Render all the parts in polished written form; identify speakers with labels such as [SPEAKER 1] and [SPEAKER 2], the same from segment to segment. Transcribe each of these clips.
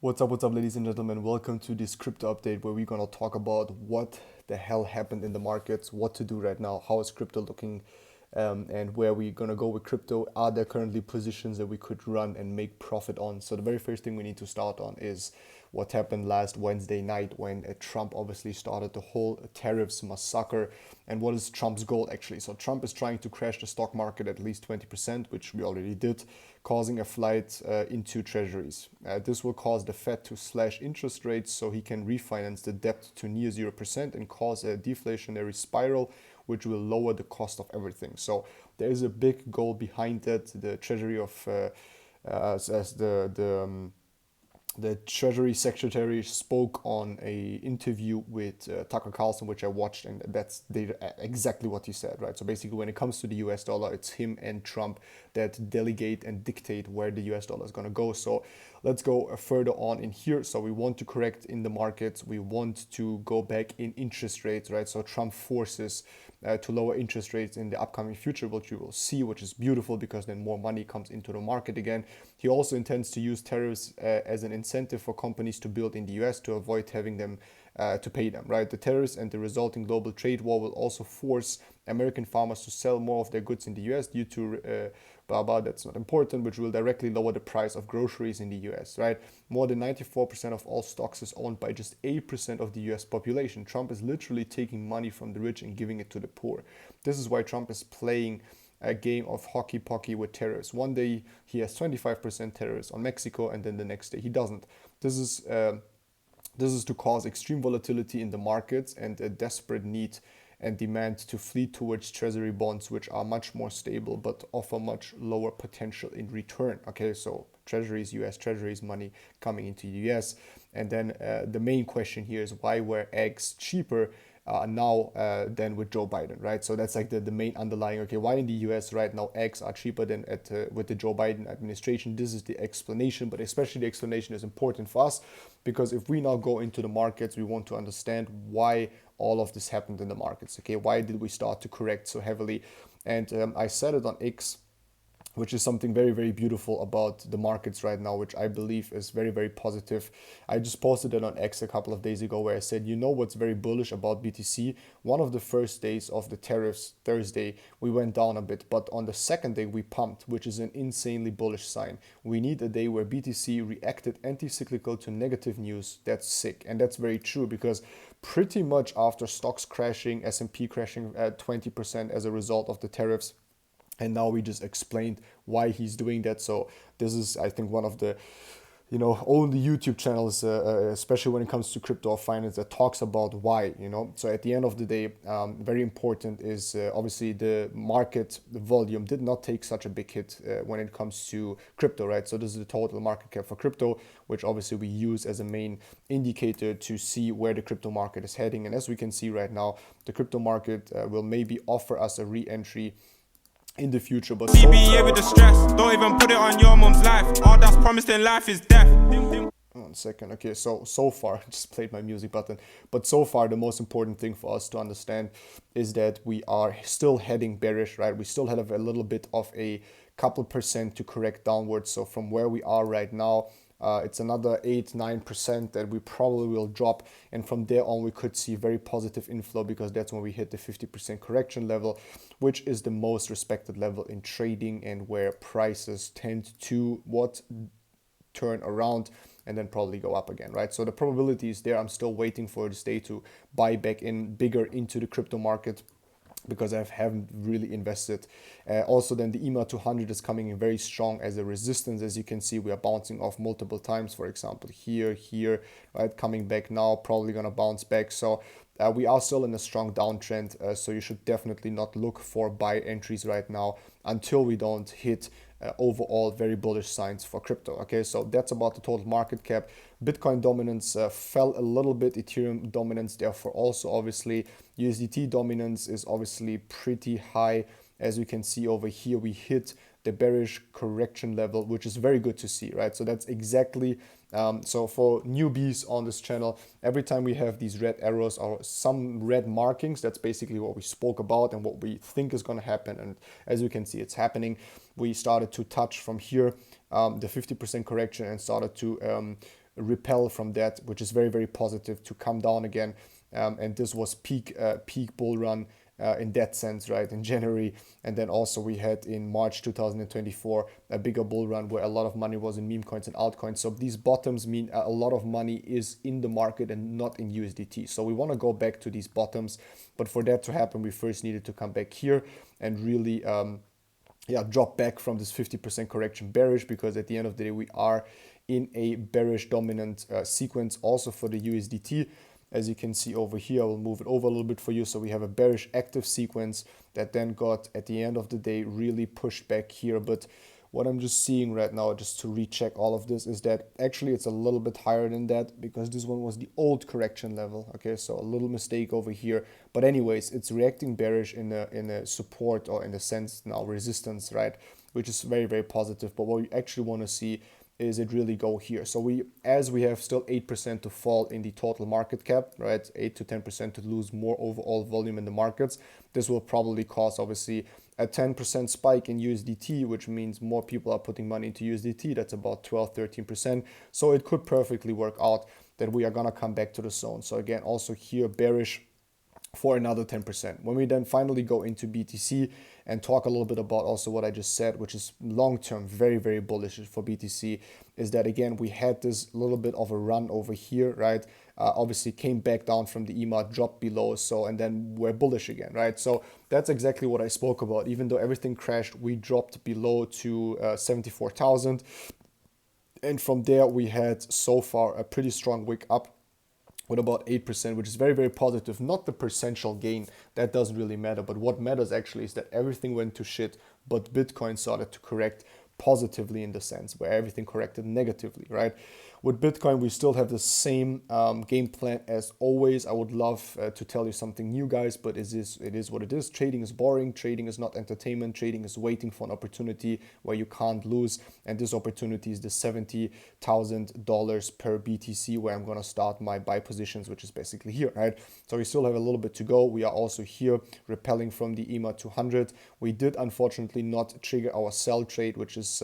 [SPEAKER 1] What's up, ladies and gentlemen? Welcome to this crypto update where we're gonna talk about what the hell happened in the markets, what to do right now, how is crypto looking, and where we're gonna go with crypto. Are there currently positions that we could run and make profit on? So the very first thing we need to start on is what happened last Wednesday night when Trump obviously started the whole tariffs massacre. And what is Trump's goal actually? So Trump is trying to crash the stock market at least 20%, which we already did, causing a flight into treasuries. This will cause the Fed to slash interest rates so he can refinance the debt to near 0% and cause a deflationary spiral, which will lower the cost of everything. So there is a big goal behind that. The Treasury of as the Treasury Secretary spoke on a interview with Tucker Carlson, which I watched, and that's exactly what he said, right? So basically, when it comes to the US dollar, it's him and Trump that delegate and dictate where the US dollar is going to go. So let's go further on in here. So we want to correct in the markets. We want to go back in interest rates, right? So Trump forces to lower interest rates in the upcoming future, which you will see, which is beautiful because then more money comes into the market again. He also intends to use tariffs as an incentive for companies to build in the US to avoid having them to pay them, right? The tariffs and the resulting global trade war will also force American farmers to sell more of their goods in the US due to blah blah, that's not important, which will directly lower the price of groceries in the US, right? More than 94% of all stocks is owned by just 8% of the US population. Trump is literally taking money from the rich and giving it to the poor. This is why Trump is playing a game of hockey pocky with tariffs. One day he has 25% tariffs on Mexico, and then the next day he doesn't. This is to cause extreme volatility in the markets and a desperate need and demand to flee towards treasury bonds, which are much more stable but offer much lower potential in return. Okay, so treasuries, US treasuries, money coming into the US. And then the main question here is why were eggs cheaper now than with Joe Biden, right? So that's like the main underlying, okay, why in the US right now eggs are cheaper than with the Joe Biden administration. This is the explanation, but especially the explanation is important for us because if we now go into the markets, we want to understand why all of this happened in the markets, okay? Why did we start to correct so heavily? And I said it on X, which is something very, very beautiful about the markets right now, which I believe is very, very positive. I just posted it on X a couple of days ago where I said, you know what's very bullish about BTC? One of the first days of the tariffs, Thursday, we went down a bit, but on the second day we pumped, which is an insanely bullish sign. We need a day where BTC reacted anti-cyclical to negative news. That's sick. And that's very true because pretty much after stocks crashing, S&P crashing at 20% as a result of the tariffs, and now we just explained why he's doing that. So this is, I think, one of the only YouTube channels, especially when it comes to crypto or finance, that talks about why. So at the end of the day, very important is obviously the market volume did not take such a big hit when it comes to crypto, right? So this is the total market cap for crypto, which obviously we use as a main indicator to see where the crypto market is heading. And as we can see right now, the crypto market will maybe offer us a re-entry in the future, but
[SPEAKER 2] BBA with the stress, don't even put it on your mom's life. All that's promised in life is death.
[SPEAKER 1] 1 second. Okay, so far, I just played my music button, but so far the most important thing for us to understand is that we are still heading bearish, right? We still have a little bit of a couple percent to correct downwards. So from where we are right now, it's another 8-9% that we probably will drop, and from there on we could see very positive inflow because that's when we hit the 50% correction level, which is the most respected level in trading and where prices tend to turn around and then probably go up again, right? So the probability is there. I'm still waiting for this day to buy back in bigger into the crypto market because I haven't really invested. Also, then the EMA 200 is coming in very strong as a resistance. As you can see, we are bouncing off multiple times. For example, here, right? Coming back now, probably gonna bounce back. So we are still in a strong downtrend. So you should definitely not look for buy entries right now until we don't hit overall very bullish signs for crypto. Okay, so that's about the total market cap. Bitcoin dominance fell a little bit. Ethereum dominance, therefore, also obviously USDT dominance is obviously pretty high. As you can see over here, we hit the bearish correction level, which is very good to see, right? So that's exactly so for newbies on this channel, every time we have these red arrows or some red markings, that's basically what we spoke about and what we think is going to happen. And as you can see, it's happening. We started to touch from here the 50% correction and started to repel from that, which is very, very positive, to come down again. And this was peak bull run in that sense, right, in January. And then also we had in March 2024 a bigger bull run where a lot of money was in meme coins and altcoins. So these bottoms mean a lot of money is in the market and not in USDT. So we want to go back to these bottoms, but for that to happen, we first needed to come back here and really drop back from this 50% correction bearish, because at the end of the day we are in a bearish dominant sequence also for the USDT. As you can see over here, I will move it over a little bit for you. So we have a bearish active sequence that then got, at the end of the day, really pushed back here. But what I'm just seeing right now, just to recheck all of this, is that actually it's a little bit higher than that, because this one was the old correction level. Okay, so a little mistake over here. But anyways, it's reacting bearish in a support, or in a sense now resistance, right? Which is very, very positive. But what we actually want to see is it really go here. So as we have still 8% to fall in the total market cap, right? 8 to 10% to lose more overall volume in the markets. This will probably cause obviously a 10% spike in USDT, which means more people are putting money into USDT. That's about 12, 13%. So it could perfectly work out that we are gonna come back to the zone. So again, also here bearish for another 10%. When we then finally go into BTC and talk a little bit about also what I just said, which is long-term very, very bullish for BTC, is that again, we had this little bit of a run over here, right? Obviously came back down from the EMA, dropped below, so, and then we're bullish again, right? So that's exactly what I spoke about. Even though everything crashed, we dropped below to 74,000. And from there, we had so far a pretty strong wick up with about 8%, which is very, very positive. Not the percentual gain, that doesn't really matter. But what matters actually is that everything went to shit, but Bitcoin started to correct positively, in the sense where everything corrected negatively, right? With Bitcoin, we still have the same game plan as always. I would love to tell you something new, guys, but it is what it is. Trading is boring. Trading is not entertainment. Trading is waiting for an opportunity where you can't lose. And this opportunity is the $70,000 per BTC, where I'm going to start my buy positions, which is basically here, right? So we still have a little bit to go. We are also here repelling from the EMA 200. We did unfortunately not trigger our sell trade, which is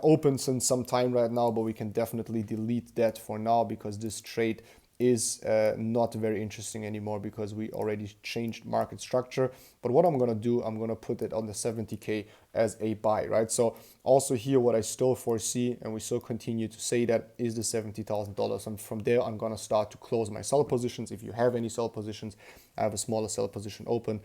[SPEAKER 1] open since some time right now, but we can definitely delete that for now, because this trade is not very interesting anymore, because we already changed market structure. But what I'm going to do, I'm going to put it on the 70K as a buy, right? So also here, what I still foresee, and we still continue to say that, is the $70,000. And from there, I'm going to start to close my sell positions. If you have any sell positions, I have a smaller sell position open.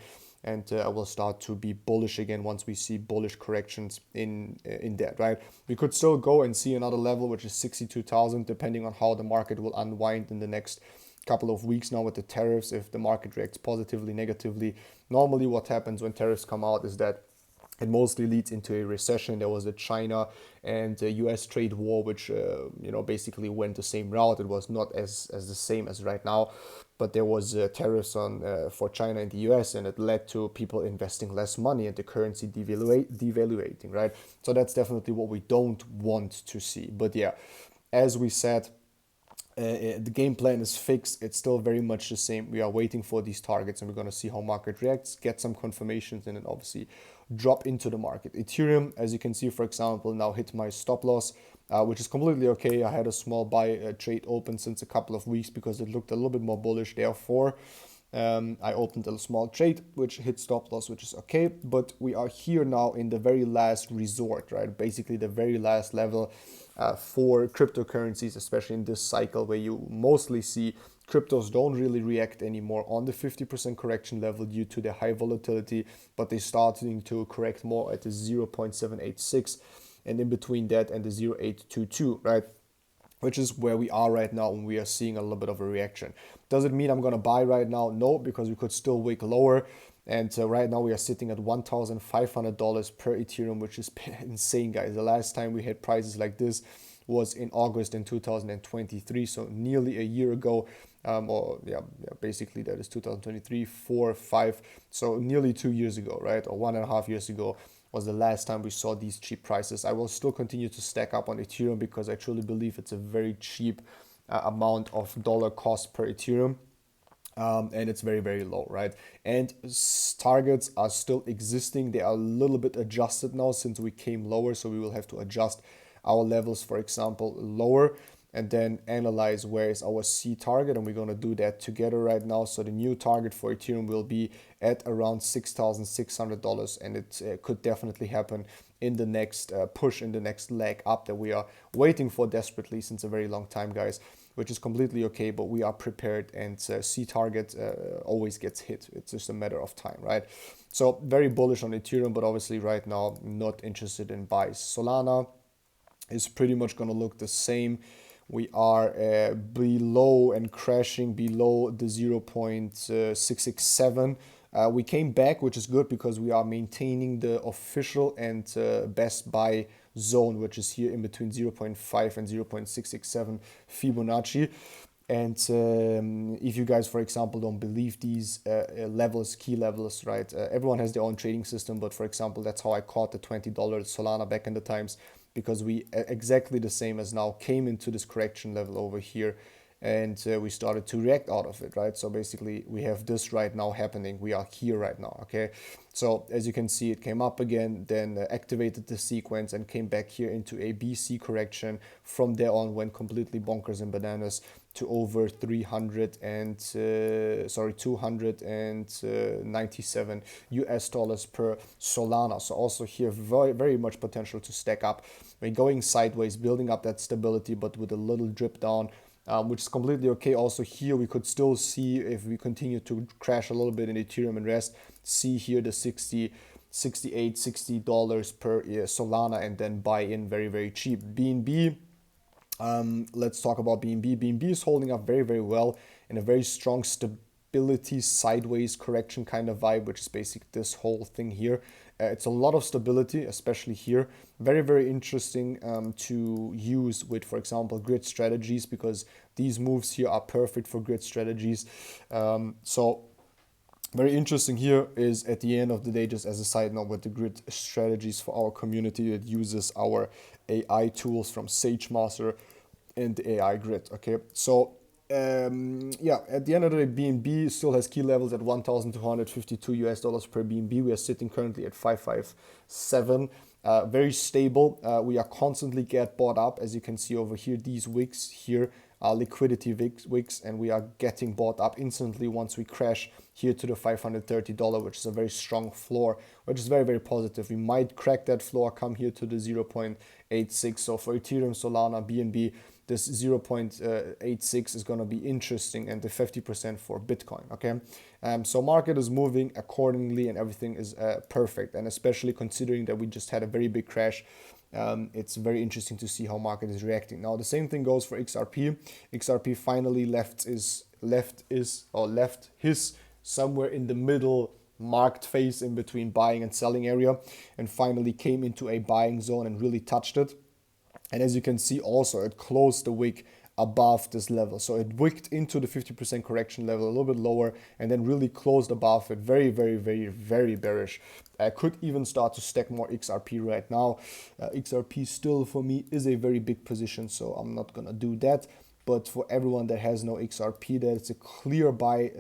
[SPEAKER 1] And I will start to be bullish again once we see bullish corrections in that, right? We could still go and see another level, which is 62,000, depending on how the market will unwind in the next couple of weeks now with the tariffs. If the market reacts positively, negatively, normally what happens when tariffs come out is that it mostly leads into a recession. There was a China and US trade war, which basically went the same route. It was not as the same as right now, but there was tariffs on for China and the US, and it led to people investing less money and the currency devaluating, right? So that's definitely what we don't want to see. But yeah, as we said, the game plan is fixed. It's still very much the same. We are waiting for these targets, and we're going to see how market reacts, get some confirmations, and then obviously drop into the market. Ethereum, as you can see, for example, now hit my stop loss, which is completely okay. I had a small buy trade open since a couple of weeks because it looked a little bit more bullish. Therefore, I opened a small trade, which hit stop loss, which is okay. But we are here now in the very last resort, right? Basically the very last level for cryptocurrencies, especially in this cycle where you mostly see cryptos don't really react anymore on the 50% correction level due to the high volatility, but they're starting to correct more at the 0.786, and in between that and the 0.822, right? Which is where we are right now, and we are seeing a little bit of a reaction. Does it mean I'm going to buy right now? No, because we could still wick lower. And right now we are sitting at $1,500 per Ethereum, which is insane, guys. The last time we had prices like this was in August in 2023, so nearly a year ago. Basically that is 2023, 4, 5, so nearly 2 years ago, right? Or 1.5 years ago was the last time we saw these cheap prices. I will still continue to stack up on Ethereum because I truly believe it's a very cheap amount of dollar cost per Ethereum. And it's very, very low, right? And targets are still existing. They are a little bit adjusted now since we came lower, so we will have to adjust our levels, for example, lower. and then analyze where is our C target, and we're going to do that together right now. So the new target for Ethereum will be at around $6,600, and it could definitely happen in the next push, in the next leg up that we are waiting for desperately since a very long time, guys, which is completely okay, but we are prepared, and C target always gets hit. It's just a matter of time, right? So very bullish on Ethereum, but obviously right now not interested in buys. Solana is pretty much going to look the same. We are below and crashing below the 0.667. We came back, which is good because we are maintaining the official and best buy zone, which is here in between 0.5 and 0.667 Fibonacci. And if you guys, for example, don't believe these levels, key levels, right? Everyone has their own trading system, but for example, that's how I caught the $20 Solana back in the times, because we exactly the same as now came into this correction level over here, and we started to react out of it, right? So basically we have this right now happening. We are here right now, okay? So as you can see, it came up again, then activated the sequence and came back here into a BC correction. From there on went completely bonkers and bananas to over 297 US dollars per Solana. So also here very, very much potential to stack up. We're going sideways, building up that stability, but with a little drip down, which is completely okay. Also here we could still see, if we continue to crash a little bit in Ethereum and rest, see here the 68, $60 per Solana, and then buy in very, very cheap. BNB, let's talk about BNB. BNB is holding up very, very well in a very strong stability sideways correction kind of vibe, which is basically this whole thing here. It's a lot of stability, especially here. Very, very interesting to use with, for example, grid strategies, because these moves here are perfect for grid strategies. So very interesting here is, at the end of the day, just as a side note, with the grid strategies for our community that uses our AI tools from SageMaster and the AI grid. Okay, so yeah, at the end of the day, BNB still has key levels at 1,252 US dollars per BNB. We are sitting currently at 557. Very stable. We are constantly get bought up, as you can see over here. These wicks here are liquidity wicks, and we are getting bought up instantly once we crash here to the $530, which is a very strong floor, which is very, very positive. We might crack that floor, come here to the 0.86. So for Ethereum, Solana, BNB, this 0.86 is going to be interesting, and the 50% for Bitcoin. Okay, so market is moving accordingly, and everything is perfect. And especially considering that we just had a very big crash, it's very interesting to see how market is reacting. Now the same thing goes for XRP. XRP finally left his somewhere in the middle marked phase in between buying and selling area, and finally came into a buying zone and really touched it. And as you can see also, it closed the wick above this level. So it wicked into the 50% correction level, a little bit lower, and then really closed above it. Very, very, very, very bearish. I could even start to stack more XRP right now. XRP still for me is a very big position, so I'm not gonna do that. But for everyone that has no XRP, that's a clear buy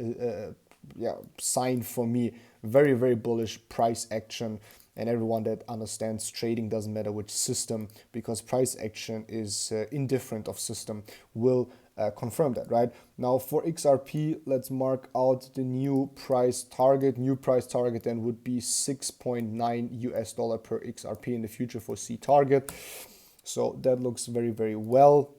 [SPEAKER 1] sign for me. Very, very bullish price action. And everyone that understands trading, doesn't matter which system, because price action is indifferent of system, will confirm that, right? Now for XRP, let's mark out the new price target. New price target then would be 6.9 US dollar per XRP in the future for C target. So that looks very, very well,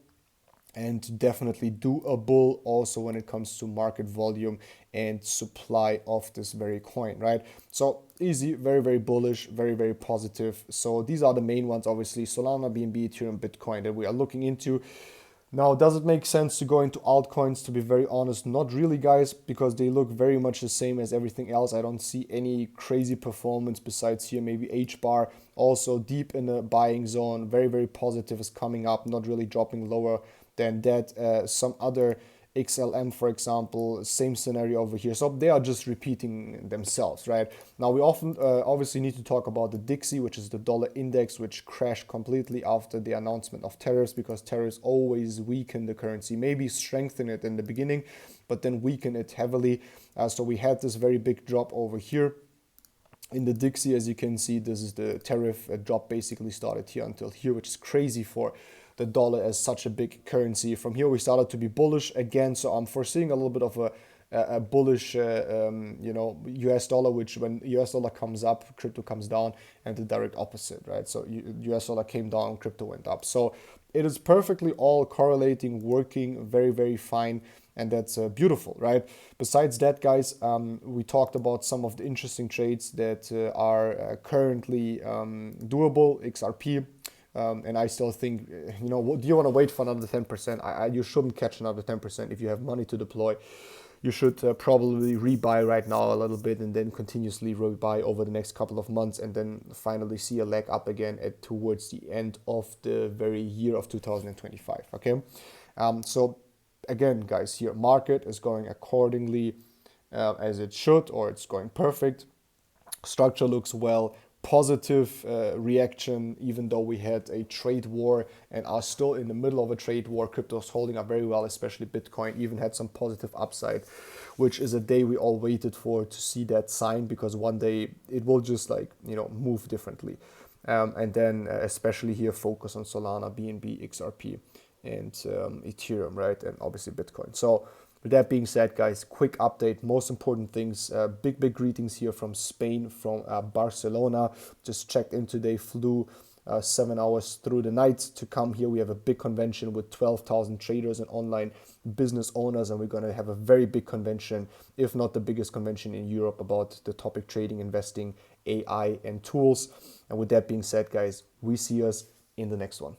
[SPEAKER 1] and definitely doable also when it comes to market volume and supply of this very coin, right? So easy, very, very bullish, very, very positive. So these are the main ones, obviously: Solana, BNB, Ethereum, Bitcoin, that we are looking into. Now, does it make sense to go into altcoins? To be very honest, not really, guys, because they look very much the same as everything else. I don't see any crazy performance besides here, maybe H-bar, also deep in the buying zone. Very, very positive, is coming up, not really dropping lower than that. Some other XLM, for example, same scenario over here. So they are just repeating themselves, right? Now we often obviously need to talk about the Dixie, which is the dollar index, which crashed completely after the announcement of tariffs, because tariffs always weaken the currency, maybe strengthen it in the beginning, but then weaken it heavily. So we had this very big drop over here. In the Dixie, as you can see, this is the tariff drop, basically started here until here, which is crazy for the dollar as such a big currency. From here, we started to be bullish again. So I'm foreseeing a little bit of a bullish, US dollar, which when US dollar comes up, crypto comes down, and the direct opposite, right? So US dollar came down, crypto went up. So it is perfectly all correlating, working very, very fine. And that's beautiful, right? Besides that, guys, we talked about some of the interesting trades that are currently doable, XRP. And I still think, do you want to wait for another 10%? You shouldn't catch another 10% if you have money to deploy. You should probably rebuy right now a little bit and then continuously rebuy over the next couple of months and then finally see a leg up again towards the end of the very year of 2025, okay? So again, guys, here market is going accordingly as it should, or it's going perfect. Structure looks well, positive reaction, even though we had a trade war and are still in the middle of a trade war. Crypto is holding up very well, especially Bitcoin even had some positive upside, which is a day we all waited for to see that sign, because one day it will just move differently. And then especially here, focus on Solana, BNB, XRP, and Ethereum, right? And obviously Bitcoin. So with that being said, guys, quick update, most important things, big greetings here from Spain, from Barcelona. Just checked in today, flew 7 hours through the night to come here. We have a big convention with 12,000 traders and online business owners, and we're going to have a very big convention, if not the biggest convention in Europe, about the topic trading, investing, AI, and tools. And with that being said, guys, we see us in the next one.